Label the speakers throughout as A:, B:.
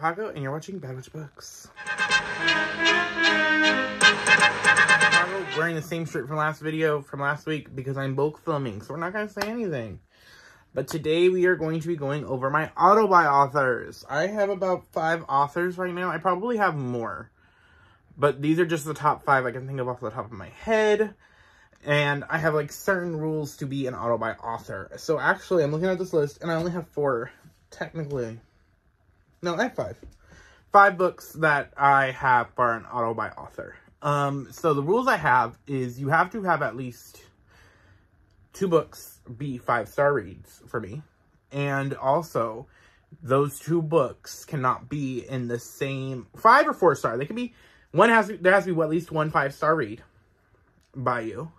A: Paco, and you're watching Bad Witch Books. Wearing the same shirt from last week, because I'm bulk filming, so we're not going to say anything. But today we are going to be going over my auto-buy authors. I have about 5 authors right now. I probably have more. But these are just the top 5 I can think of off the top of my head. And I have like certain rules to be an auto-buy author. So actually, I'm looking at this list and I only have 4, technically. No, I have 5. 5 books that I have for an auto-buy author. So the rules I have is you have to have at least 2 books be 5-star reads for me. And also, those 2 books cannot be in the same 5 or 4-star. They can be, there has to be at least 1 5-star read by you.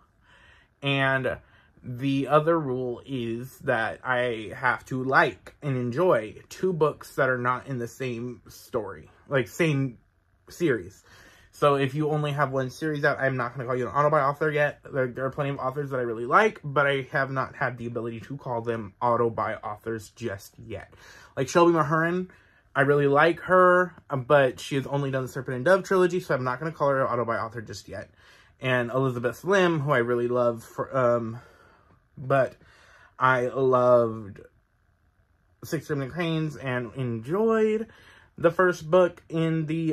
A: And the other rule is that I have to like and enjoy 2 books that are not in the same story, like same series. So if you only have 1 series out, I'm not going to call you an auto-buy author yet. There are plenty of authors that I really like, but I have not had the ability to call them auto-buy authors just yet. Like Shelby Mahurin, I really like her, but she has only done the Serpent and Dove trilogy, so I'm not going to call her an auto-buy author just yet. And Elizabeth Lim, who I really love, but I loved Six Crimson Cranes and enjoyed the first book in the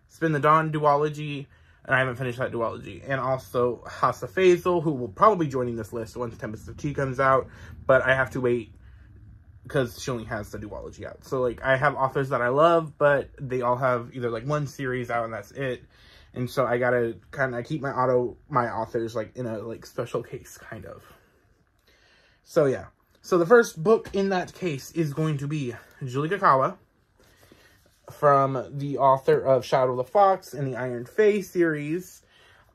A: Spin the Dawn duology, and I haven't finished that duology. And also Hassa Faisal, who will probably be joining this list once Tempest of Tea comes out, but I have to wait because she only has the duology out. So, like, I have authors that I love, but they all have either, like, 1 series out and that's it. And so I gotta kind of keep my authors, like, in a, like, special case, kind of. So, yeah. So, the first book in that case is going to be Julie Kakawa, from the author of Shadow of the Fox and the Iron Fae series.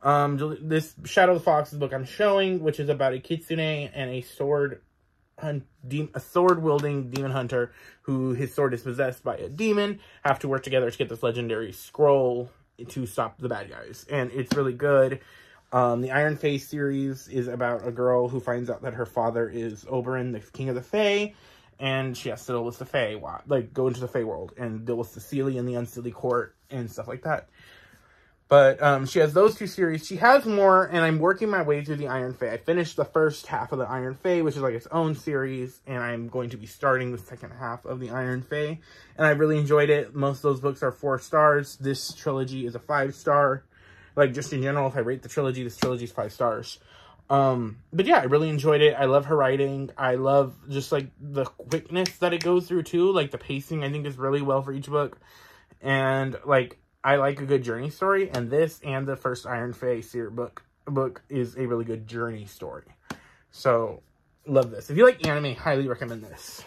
A: This Shadow of the Fox is the book I'm showing, which is about a kitsune and a sword-wielding demon hunter who his sword is possessed by a demon, have to work together to get this legendary scroll to stop the bad guys. And it's really good. The Iron Fae series is about a girl who finds out that her father is Oberyn, the king of the Fae, and she has to deal with the Fae, like, go into the Fae world and deal with the Seelie and the Unseelie court and stuff like that. But she has those 2 series. She has more, and I'm working my way through the Iron Fae. I finished the first half of the Iron Fae, which is like its own series, and I'm going to be starting the second half of the Iron Fae. And I really enjoyed it. Most of those books are 4 stars. This trilogy is a 5-star. Like, just in general, if I rate the trilogy, this trilogy is 5 stars. But yeah, I really enjoyed it. I love her writing. I love just, like, the quickness that it goes through, too. Like, the pacing, I think, is really well for each book. And, like, I like a good journey story, and this and the first Iron Fae book is a really good journey story. So, love this. If you like anime, highly recommend this.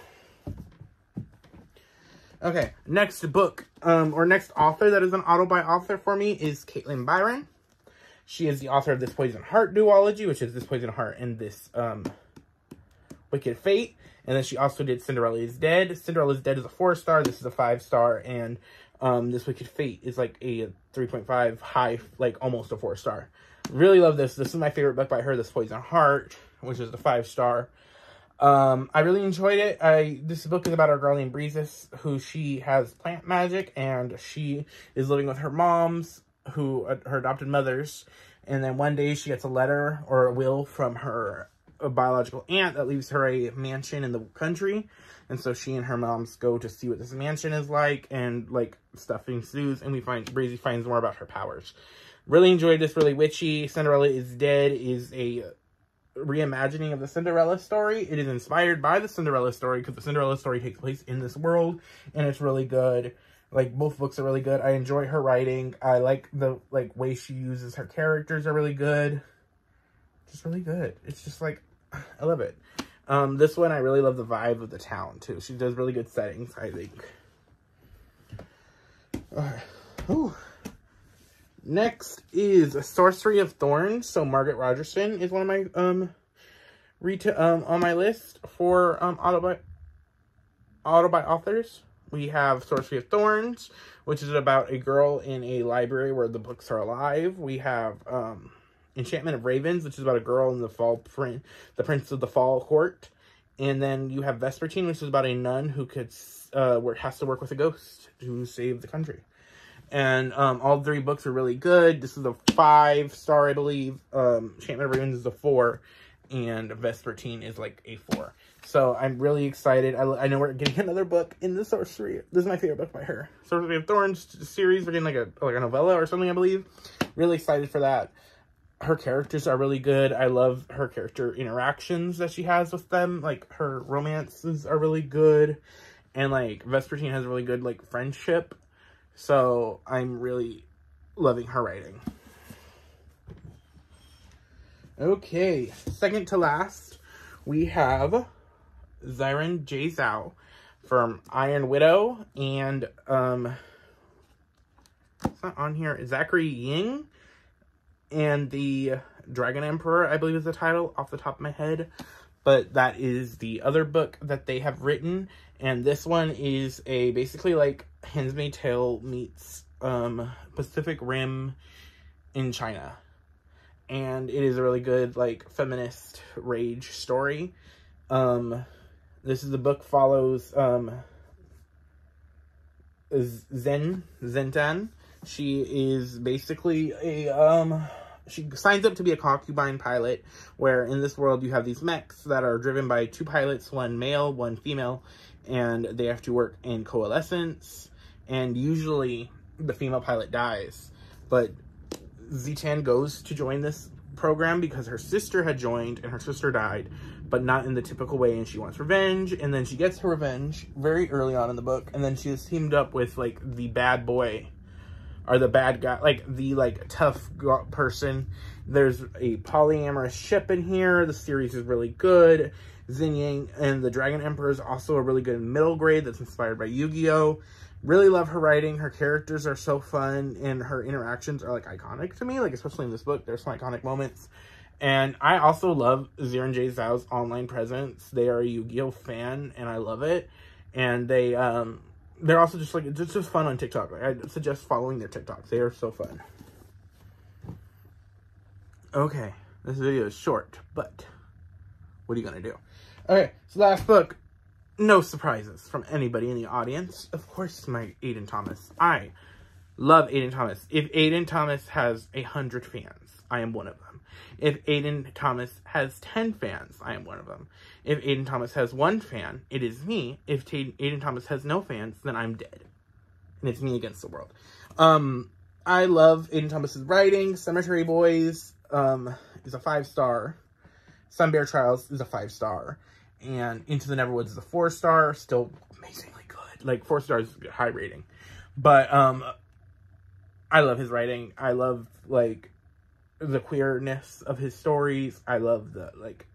A: Okay, next book, or next author that is an auto-buy author for me is Caitlin Byron. She is the author of This Poison Heart duology, which is This Poison Heart and This Wicked Fate. And then she also did Cinderella is Dead. Cinderella is Dead is a 4-star. This is a 5-star. And This Wicked Fate is like a 3.5 high, like almost a 4-star. Really love this. This is my favorite book by her, This Poison Heart, which is the 5-star. I really enjoyed it. This book is about a girl named Breezes, who she has plant magic, and she is living with her moms, her adopted mothers, and then one day she gets a letter or a will from her biological aunt that leaves her a mansion in the country, and so she and her moms go to see what this mansion is like, and like stuff ensues, and Breezy finds more about her powers. Really enjoyed this, really witchy. Cinderella is Dead is a reimagining of the Cinderella story. It is inspired by the Cinderella story because the Cinderella story takes place in this world, and it's really good. Like, both books are really good. I enjoy her writing. I like the, like, way she uses her characters are really good. Just really good. It's just, like, I love it. This one, I really love the vibe of the town, too. She does really good settings, I think. Ooh. Next is Sorcery of Thorns. So, Margaret Rogerson is one of my, on my list for, auto-buy authors. We have Sorcery of Thorns, which is about a girl in a library where the books are alive. We have Enchantment of Ravens, which is about a girl in the Prince of the Fall court. And then you have Vespertine, which is about a nun who has to work with a ghost to save the country. And all 3 books are really good. This is a 5-star, I believe. Enchantment of Ravens is a 4. And Vespertine is like a 4. So I'm really excited. I know we're getting another book in the Sorcery. This is my favorite book by her. Sorcery of Thorns series. We're getting like a novella or something, I believe. Really excited for that. Her characters are really good. I love her character interactions that she has with them. Like, her romances are really good. And, like, Vespertine has a really good, like, friendship. So, I'm really loving her writing. Okay, second to last, we have Xinyan Zhao from Iron Widow. And, it's not on here. Zachary Ying and the Dragon Emperor, I believe is the title off the top of my head. But that is the other book that they have written. And this one is basically like Handmaid's Tale meets Pacific Rim in China. And it is a really good, like, feminist rage story. This is the book follows Zentan. She is basically she signs up to be a concubine pilot, where in this world you have these mechs that are driven by 2 pilots, one male, one female, and they have to work in coalescence, and usually the female pilot dies. But Zentan goes to join this program because her sister had joined and her sister died, but not in the typical way, and she wants revenge. And then she gets her revenge very early on in the book, and then she is teamed up with, like, the bad boy, or the bad guy, like, the, like, tough person. There's a polyamorous ship in here. The series is really good. Xinyan and the Dragon Emperor is also a really good middle grade that's inspired by Yu-Gi-Oh! Really love her writing. Her characters are so fun, and her interactions are, like, iconic to me. Like, especially in this book, there's some iconic moments. And I also love Xinyan Zhao's online presence. They are a Yu-Gi-Oh! Fan, and I love it. And they're also just, like, it's just fun on TikTok. Like, I suggest following their TikToks. They are so fun. Okay, this video is short, but what are you gonna do? Okay, so last book. No surprises from anybody in the audience. Of course, my Aiden Thomas. I love Aiden Thomas. If Aiden Thomas has 100 fans, I am one of them. If Aiden Thomas has 10 fans, I am one of them. If Aiden Thomas has 1 fan, it is me. If Aiden Thomas has no fans, then I'm dead. And it's me against the world. I love Aiden Thomas's writing. Cemetery Boys is a 5-star. Sun Bear Trials is a 5-star. And Into the Neverwoods is a 4-star. Still amazingly good. Like, 4 stars is a high rating. But I love his writing. I love, like, the queerness of his stories. I love the, like,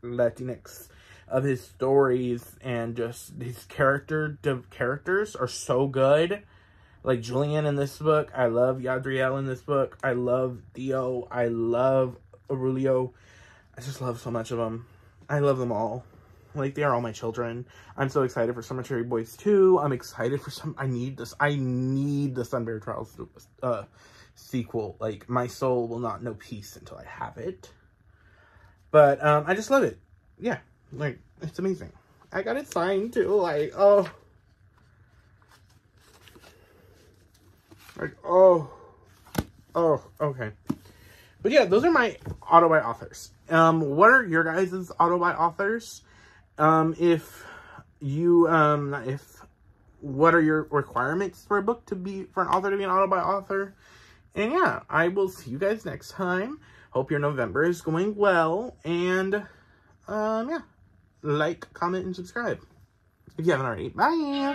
A: Latinx of his stories. And just his characters are so good. Like, Julian in this book. I love Yadriel in this book. I love Theo. I love Aurelio. I just love so much of them. I love them all. Like, they are all my children. I'm so excited for Cemetery Boys 2. I'm excited for I need this. I need the Sun Bear Trials sequel. Like, my soul will not know peace until I have it. But, I just love it. Yeah. Like, it's amazing. I got it signed, too. Like, oh. Like, oh. Oh, okay. But yeah, those are my auto-buy authors. What are your guys' auto-buy authors? What are your requirements for a book for an author to be an auto-buy author? And yeah, I will see you guys next time. Hope your November is going well. And, yeah, like, comment, and subscribe if you haven't already. Bye!